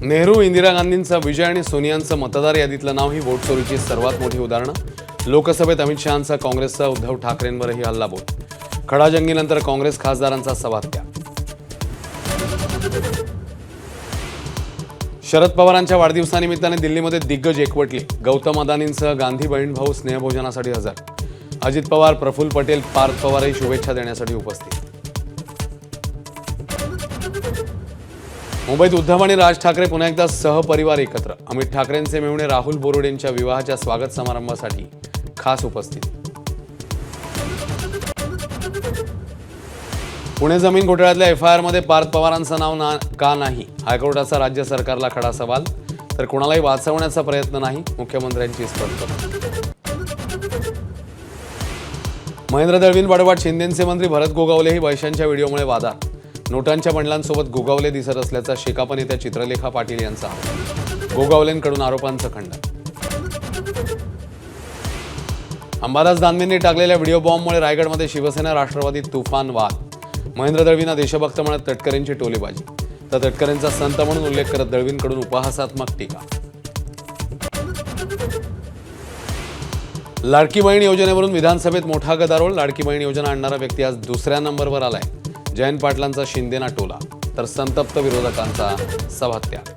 नेहरू, इंदिरा गांधींचा विजय आणि सोनियांचं मतदार यादीतलं नाव ही वोट चोरीची सर्वात मोठी उदाहरणं। लोकसभेत अमित शहांचा काँग्रेसचा उद्धव ठाकरेंवरही हल्लाबोल। खडाजंगीनंतर काँग्रेस खासदारांचा सवात्याग। शरद पवारांच्या वाढदिवसानिमित्ताने दिल्लीमध्ये दिग्गज एकवटले। गौतम अदानींसह गांधी बहीण भाऊ स्नेहभोजनासाठी हजर। अजित पवार, प्रफुल्ल पटेल, पार्थ पवारही शुभेच्छा देण्यासाठी उपस्थित। मुंबईत उद्धव आणि राज ठाकरे पुन्हा एकदा सहपरिवार एकत्र। अमित ठाकरेंचे मेहुणे राहुल बोरुडेंच्या विवाहाच्या स्वागत समारंभासाठी खास उपस्थित। पुणे जमीन घोटाळ्यातल्या FIR मध्ये पार्थ पवारांचं नाव का नाही? हायकोर्टाचा राज्य सरकारला खडा सवाल। तर कोणालाही वाचवण्याचा प्रयत्न नाही, मुख्यमंत्र्यांची स्पष्टता। महेंद्र दळवींपाठोपाठ शिंदेचे मंत्री भरत गोगावलेही पैशांच्या व्हिडिओमुळे वादात। नोटांच्या बंडलांसोबत गोगावले दिसत असल्याचा शेकाप नेत्या चित्रलेखा पाटील यांचा आरोप। गोगावलेंकडून आरोपांचं खंडन। अंबादास दानवेंनी टाकलेल्या व्हिडिओ बॉम्बमुळे रायगडमध्ये शिवसेना राष्ट्रवादी तुफान वाद। महेंद्र दळवींना देशभक्त म्हणत तटकरेंची टोलेबाजी, तर तटकरेंचा संत म्हणून उल्लेख करत दळवींकडून उपहासात्मक टीका। लाडकी बहीण योजनेवरून विधानसभेत मोठा गदारोळ। लाडकी बहीण योजना आणणारा व्यक्ती आज दुसऱ्या नंबरवर आलाय। जयंत पाटलांचा शिंदेना टोला, तर संतप्त विरोधकांचा सभात्याग।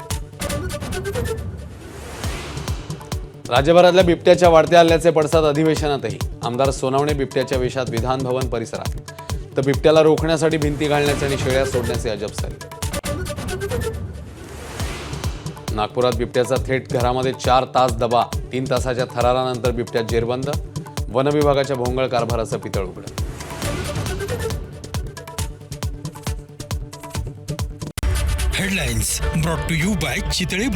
राज्यभरातल्या बिबट्याच्या वाढत्या हल्ल्याचे पडसाद अधिवेशनातही। आमदार सोनवणे बिबट्याच्या वेशात विधान भवन परिसरात, तर बिबट्याला रोखण्यासाठी भिंती घालण्याचे आणि शेळ्या सोडण्याचे अजब चालले। नागपुरात बिबट्याचा थेट घरामध्ये 4 तास दबा। 3 तासाच्या थरारानंतर बिबट्या जेरबंद। वन विभागाच्या भोंगळ कारभाराचं पितळ उघडं। Headlines brought to you by Chitale